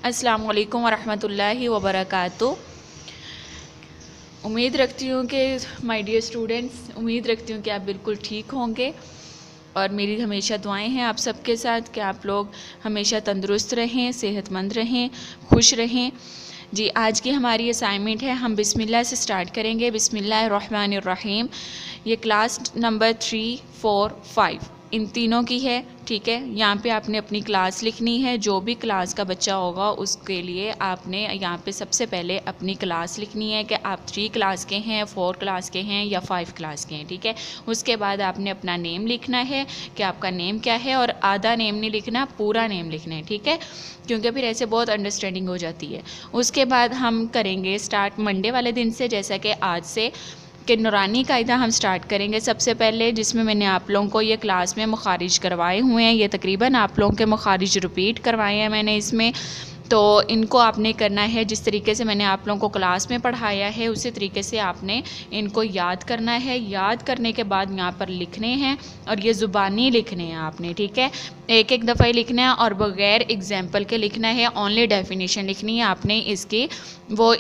अस्सलाम वालेकुम वरहमतुल्लाहि वबरकातुहू। उम्मीद रखती हूँ कि माय डियर स्टूडेंट्स, उम्मीद रखती हूँ कि आप बिल्कुल ठीक होंगे और मेरी हमेशा दुआएं हैं आप सबके साथ कि आप लोग हमेशा तंदुरुस्त रहें, सेहतमंद रहें, खुश रहें। जी, आज की हमारी असाइनमेंट है, हम बिस्मिल्लाह से स्टार्ट करेंगे। बिस्मिल्लाहिर्रहमानिर्रहीम। ये क्लास नंबर 3, 4, 5 इन तीनों की है, ठीक है। यहाँ पे आपने अपनी क्लास लिखनी है, जो भी क्लास का बच्चा होगा उसके लिए आपने यहाँ पे सबसे पहले अपनी क्लास लिखनी है कि आप 3 क्लास के हैं, 4 क्लास के हैं या 5 क्लास के हैं, ठीक है। उसके बाद आपने अपना नेम लिखना है कि आपका नेम क्या है, और आधा नेम नहीं लिखना, पूरा नेम लिखना है, ठीक है, क्योंकि फिर ऐसे बहुत अंडरस्टैंडिंग हो जाती है। उसके बाद हम करेंगे स्टार्ट मंडे वाले दिन से, जैसा कि आज से कि नूरानी कायदा हम स्टार्ट करेंगे सबसे पहले, जिसमें मैंने आप लोगों को ये क्लास में मखारिज करवाए हुए हैं। ये तकरीबन आप लोगों के मखारिज रिपीट करवाए हैं मैंने इसमें, तो इनको आपने करना है जिस तरीके से मैंने आप लोगों को क्लास में पढ़ाया है उसी तरीके से आपने इनको याद करना है। याद करने के बाद यहाँ पर लिखने हैं, और ये ज़ुबानी लिखने हैं आपने, ठीक है। एक एक दफ़ा ही लिखना है और बग़ैर एग्जाम्पल के लिखना है, ओनली डेफिनेशन लिखनी है आपने इसकी, वो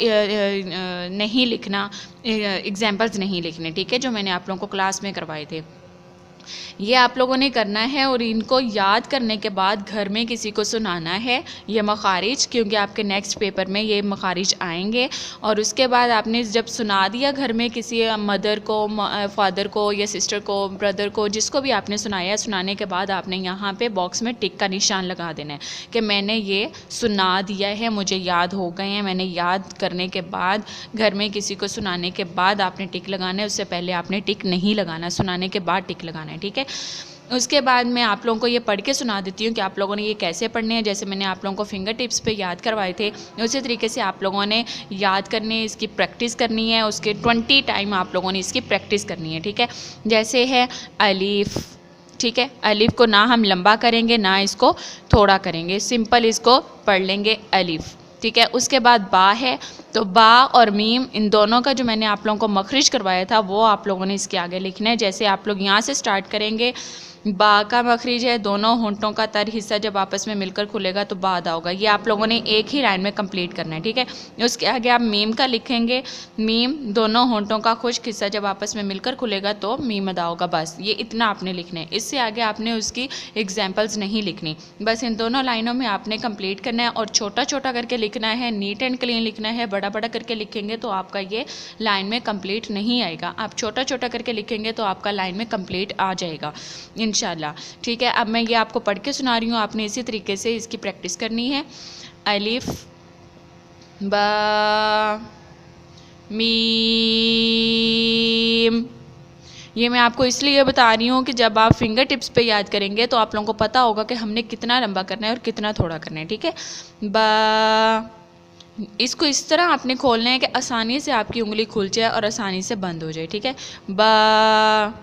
नहीं लिखना, एग्जाम्पल्स नहीं लिखने, ठीक है, जो मैंने आप लोगों को क्लास में करवाए थे। ये आप लोगों ने करना है और इनको याद करने के बाद घर में किसी को सुनाना है ये मखारिज, क्योंकि आपके नेक्स्ट पेपर में ये मखारिज आएंगे। और उसके बाद आपने जब सुना दिया घर में किसी मदर को, फादर को या सिस्टर को, ब्रदर को, जिसको भी आपने सुनाया, सुनाने के बाद आपने यहाँ पे बॉक्स में टिक का निशान लगा देना है कि मैंने ये सुना दिया है, मुझे याद हो गए हैं। मैंने याद करने के बाद घर में किसी को सुनाने के बाद आपने टिक लगाना है, उससे पहले आपने टिक नहीं लगाना, सुनाने के बाद टिक लगाना है, ठीक है। उसके बाद मैं आप लोगों को ये पढ़ के सुना देती हूँ कि आप लोगों ने ये कैसे पढ़ने हैं। जैसे मैंने आप लोगों को फिंगर टिप्स पे याद करवाए थे, उसी तरीके से आप लोगों ने याद करने, इसकी प्रैक्टिस करनी है। उसके 20 टाइम आप लोगों ने इसकी प्रैक्टिस करनी है, ठीक है। जैसे है अलीफ, ठीक है, अलीफ को ना हम लंबा करेंगे ना इसको थोड़ा करेंगे, सिंपल इसको पढ़ लेंगे अलीफ, ठीक है। उसके बाद बा है, तो बा और मीम इन दोनों का जो मैंने आप लोगों को मखरिज करवाया था वो आप लोगों ने इसके आगे लिखना है। जैसे आप लोग यहाँ से स्टार्ट करेंगे, बा का मखरिज है, दोनों होंठों का तर हिस्सा जब आपस में मिलकर खुलेगा तो बा अदा होगा। ये आप लोगों ने एक ही लाइन में कंप्लीट करना है, ठीक है। उसके आगे आप मीम का लिखेंगे, मीम दोनों होंठों का खुश्क हिस्सा जब आपस में मिलकर खुलेगा तो मीम अदा होगा। बस ये इतना आपने लिखना है, इससे आगे आपने उसकी एग्जाम्पल्स नहीं लिखनी, बस इन दोनों लाइनों में आपने कंप्लीट करना है। और छोटा छोटा करके लिखना है, नीट एंड क्लीन लिखना है। बड़ा बड़ा करके लिखेंगे तो आपका ये लाइन में कंप्लीट नहीं आएगा, आप छोटा छोटा करके लिखेंगे तो आपका लाइन में कंप्लीट आ जाएगा इंशाल्लाह, ठीक है। अब मैं ये आपको पढ़ के सुना रही हूँ, आपने इसी तरीके से इसकी प्रैक्टिस करनी है। अलिफ बा मीम, ये मैं आपको इसलिए बता रही हूँ कि जब आप फिंगर टिप्स पे याद करेंगे तो आप लोगों को पता होगा कि हमने कितना लंबा करना है और कितना थोड़ा करना है, ठीक है। बा, इसको इस तरह आपने खोलना है कि आसानी से आपकी उंगली खुल जाए और आसानी से बंद हो जाए, ठीक है। बा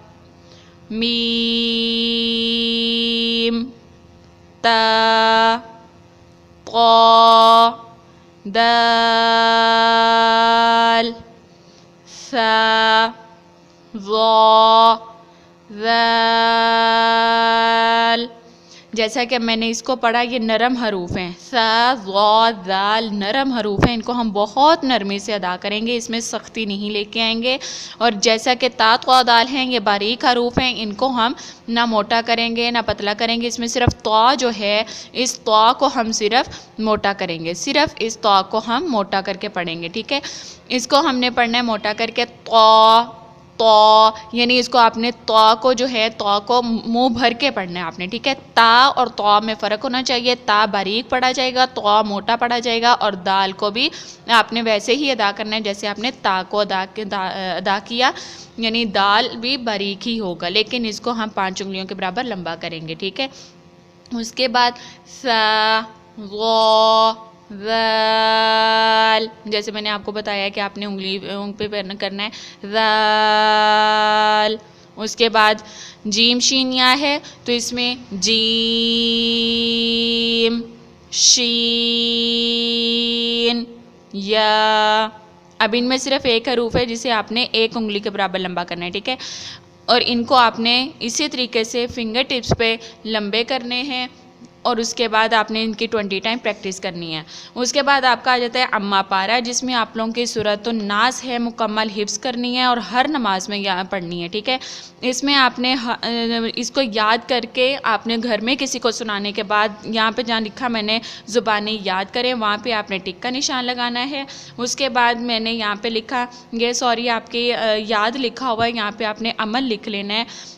मीम ता क़ा दाल सा ज़ा ज़ाल। जैसा कि मैंने इसको पढ़ा, ये नरम हरूफ हैं, सा ज़ा ज़ाल नरम हरूफ हैं, इनको हम बहुत नरमी से अदा करेंगे, इसमें सख्ती नहीं लेके आएंगे। और जैसा कि ता क़ा दाल हैं, ये बारीक हरूफ हैं, इनको हम ना मोटा करेंगे ना पतला करेंगे। इसमें सिर्फ ता जो है, इस ता को हम सिर्फ मोटा करेंगे, सिर्फ इस ता को हम मोटा करके पढ़ेंगे, ठीक है। इसको हमने पढ़ना है मोटा करके, ता तो, यानी इसको आपने तो को जो है, तो को मुंह भर के पढ़ना है आपने, ठीक है। ता और तो में फ़र्क होना चाहिए, ता बारीक पढ़ा जाएगा, तो मोटा पढ़ा जाएगा। और दाल को भी आपने वैसे ही अदा करना है जैसे आपने ता को अदा किया, यानी दाल भी बारीक ही होगा, लेकिन इसको हम 5 उंगलियों के बराबर लंबा करेंगे, ठीक है। उसके बाद सा ज़ा ज़ाल, जैसे मैंने आपको बताया कि आपने उंगली पे करना है ज़ाल। उसके बाद जीम शीन या है, तो इसमें जीम शीन या। अब इनमें सिर्फ एक हरूफ है जिसे आपने एक उंगली के बराबर लंबा करना है, ठीक है। और इनको आपने इसी तरीके से फिंगर टिप्स पे लंबे करने हैं और उसके बाद आपने इनकी 20 टाइम प्रैक्टिस करनी है। उसके बाद आपका आ जाता है अम्मा पारा, जिसमें आप लोगों की सूरत नास है मुकम्मल हिफ्ज़ करनी है और हर नमाज में यहाँ पढ़नी है, ठीक है। इसमें आपने इसको याद करके आपने घर में किसी को सुनाने के बाद यहाँ पे जहाँ लिखा मैंने ज़ुबानी याद करें वहाँ पे आपने टिक का निशान लगाना है। उसके बाद मैंने यहाँ पे लिखा ये सॉरी आपके याद लिखा हुआ है, यहाँ पे आपने अमल लिख लेना है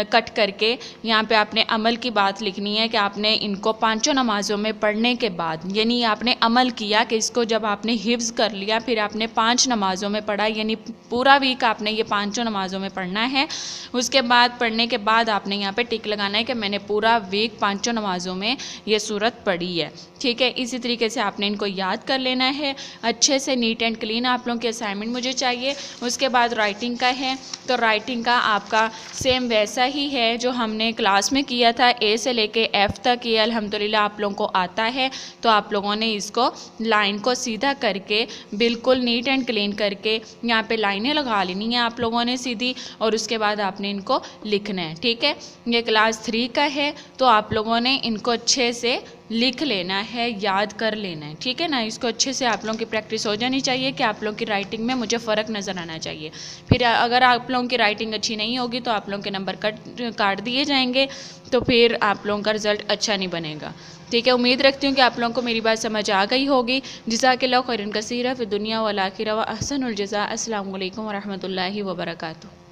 कट करके। यहाँ पे आपने अमल की बात लिखनी है कि आपने इनको 5 नमाज़ों में पढ़ने के बाद, यानी आपने अमल किया कि इसको जब आपने हिफ्ज़ कर लिया फिर आपने 5 नमाज़ों में पढ़ा, यानी पूरा वीक आपने ये 5 नमाज़ों में पढ़ना है। उसके बाद पढ़ने के बाद आपने यहाँ पे टिक लगाना है कि मैंने पूरा वीक 5 नमाज़ों में ये सूरत पढ़ी है, ठीक है। इसी तरीके से आपने इनको याद कर लेना है अच्छे से, नीट एंड क्लीन आप लोगों की असाइनमेंट मुझे चाहिए। उसके बाद राइटिंग का है, तो राइटिंग का आपका सेम वैसा ही है जो हमने क्लास में किया था, ए से लेके एफ़ तक ये अल्हम्दुलिल्लाह आप लोगों को आता है। तो आप लोगों ने इसको लाइन को सीधा करके बिल्कुल नीट एंड क्लीन करके यहाँ पे लाइनें लगा लेनी है आप लोगों ने सीधी, और उसके बाद आपने इनको लिखना है, ठीक है। ये क्लास 3 का है, तो आप लोगों ने इनको अच्छे से लिख लेना है, याद कर लेना है, ठीक है ना। इसको अच्छे से आप लोगों की प्रैक्टिस हो जानी चाहिए कि आप लोगों की राइटिंग में मुझे फ़र्क नज़र आना चाहिए। फिर अगर आप लोगों की राइटिंग अच्छी नहीं होगी तो आप लोगों के नंबर काट दिए जाएंगे, तो फिर आप लोगों का रिज़ल्ट अच्छा नहीं बनेगा, ठीक है। उम्मीद रखती हूँ कि आप लोगों को मेरी बात समझ आ गई होगी। जज़ाकल्लाहु खैरन कसीरा फ़िद दुनिया वल आखिरा व अहसनुल जज़ा। अस्सलामु अलैकुम व रहमतुल्लाहि व बरकातुहू।